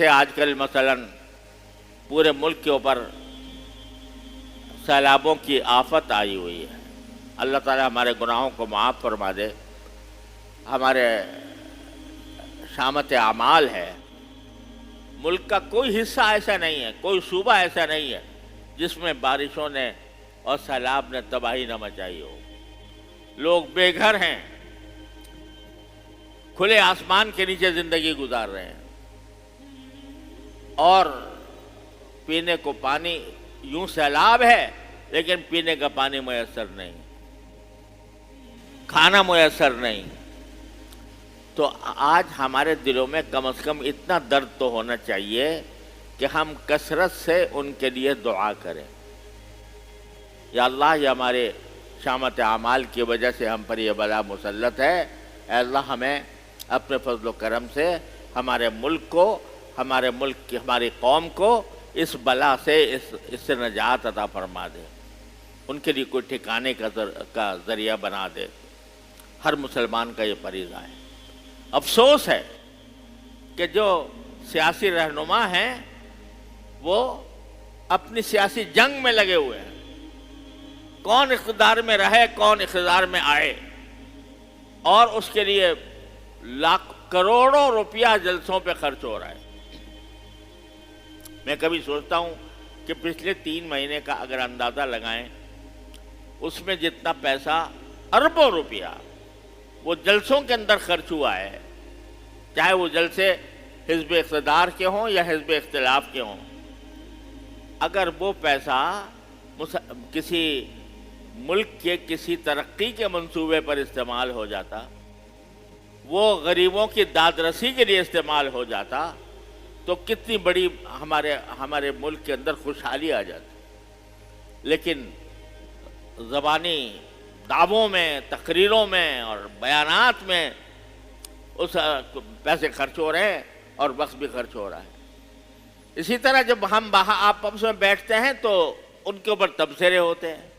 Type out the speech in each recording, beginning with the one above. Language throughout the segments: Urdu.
آج کل مثلاً پورے ملک کے اوپر سیلابوں کی آفت آئی ہوئی ہے. اللہ تعالی ہمارے گناہوں کو معاف فرما دے. ہمارے شامت اعمال ہے. ملک کا کوئی حصہ ایسا نہیں ہے، کوئی صوبہ ایسا نہیں ہے جس میں بارشوں نے اور سیلاب نے تباہی نہ مچائی ہو. لوگ بے گھر ہیں، کھلے آسمان کے نیچے زندگی گزار رہے ہیں، اور پینے کو پانی یوں سیلاب ہے لیکن پینے کا پانی میسر نہیں، کھانا میسر نہیں. تو آج ہمارے دلوں میں کم از کم اتنا درد تو ہونا چاہیے کہ ہم کثرت سے ان کے لیے دعا کریں. یا اللہ، یہ ہمارے شامت اعمال کی وجہ سے ہم پر یہ بلا مسلط ہے. اے اللہ، ہمیں اپنے فضل و کرم سے ہمارے ملک کو، ہماری قوم کو اس بلا سے اس سے نجات عطا فرما دے. ان کے لیے کوئی ٹھکانے کا ذریعہ بنا دے. ہر مسلمان کا یہ فریضہ ہے. افسوس ہے کہ جو سیاسی رہنما ہیں وہ اپنی سیاسی جنگ میں لگے ہوئے ہیں. کون اقتدار میں رہے، کون اقتدار میں آئے، اور اس کے لیے کروڑوں روپیہ جلسوں پہ خرچ ہو رہا ہے. میں کبھی سوچتا ہوں کہ پچھلے 3 مہینے کا اگر اندازہ لگائیں، اس میں جتنا پیسہ، اربوں روپیہ وہ جلسوں کے اندر خرچ ہوا ہے، چاہے وہ جلسے حزب اقتدار کے ہوں یا حزب اختلاف کے ہوں. اگر وہ پیسہ کسی ملک کے کسی ترقی کے منصوبے پر استعمال ہو جاتا، وہ غریبوں کی داد رسی کے لیے استعمال ہو جاتا، تو کتنی بڑی ہمارے ملک کے اندر خوشحالی آ جاتی. لیکن زبانی دعووں میں، تقریروں میں اور بیانات میں اس پیسے خرچ ہو رہے ہیں اور وقت بھی خرچ ہو رہا ہے. اسی طرح جب ہم آپس میں بیٹھتے ہیں تو ان کے اوپر تبصرے ہوتے ہیں،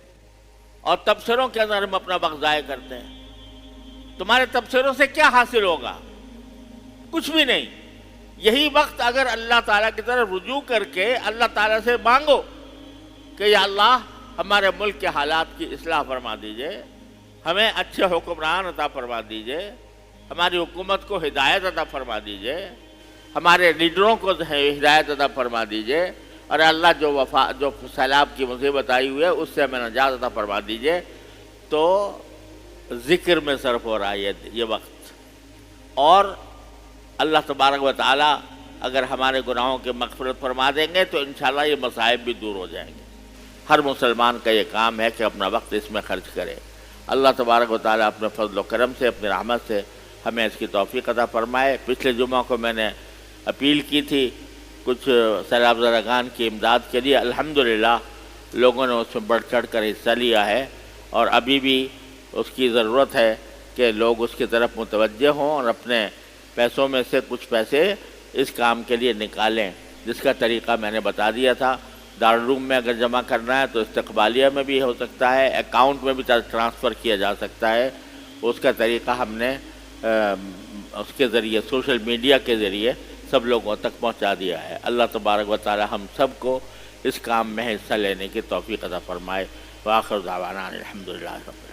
اور تبصروں کے اندر ہم اپنا وقت ضائع کرتے ہیں. تمہارے تبصروں سے کیا حاصل ہوگا؟ کچھ بھی نہیں. یہی وقت اگر اللہ تعالیٰ کی طرف رجوع کر کے اللہ تعالیٰ سے مانگو کہ یا اللہ، ہمارے ملک کے حالات کی اصلاح فرما دیجئے، ہمیں اچھے حکمران عطا فرما دیجئے، ہماری حکومت کو ہدایت عطا فرما دیجئے، ہمارے لیڈروں کو ہدایت عطا فرما دیجئے، اور اللہ جو سیلاب کی مصیبت آئی ہوئی ہے اس سے ہمیں نجات عطا فرما دیجئے. تو ذکر میں صرف ہو رہا ہے یہ وقت. اور اللہ تبارک و تعالی اگر ہمارے گناہوں کی مغفرت فرما دیں گے تو انشاءاللہ یہ مصائب بھی دور ہو جائیں گے. ہر مسلمان کا یہ کام ہے کہ اپنا وقت اس میں خرچ کرے. اللہ تبارک و تعالی اپنے فضل و کرم سے، اپنی رحمت سے ہمیں اس کی توفیق عطا فرمائے. پچھلے جمعہ کو میں نے اپیل کی تھی کچھ سیلاب زدگان کی امداد کے لیے. الحمدللہ لوگوں نے اس میں بڑھ چڑھ کر حصہ لیا ہے، اور ابھی بھی اس کی ضرورت ہے کہ لوگ اس کی طرف متوجہ ہوں اور اپنے پیسوں میں سے کچھ پیسے اس کام کے لیے نکالیں، جس کا طریقہ میں نے بتا دیا تھا. دارالعلوم میں اگر جمع کرنا ہے تو استقبالیہ میں بھی ہو سکتا ہے، اکاؤنٹ میں بھی ٹرانسفر کیا جا سکتا ہے. اس کا طریقہ ہم نے اس کے ذریعے، سوشل میڈیا کے ذریعے سب لوگوں تک پہنچا دیا ہے. اللہ تبارک و تعالی ہم سب کو اس کام میں حصہ لینے کی توفیق عطا فرمائے. وآخر دعوانا الحمدللہ رب العالمین.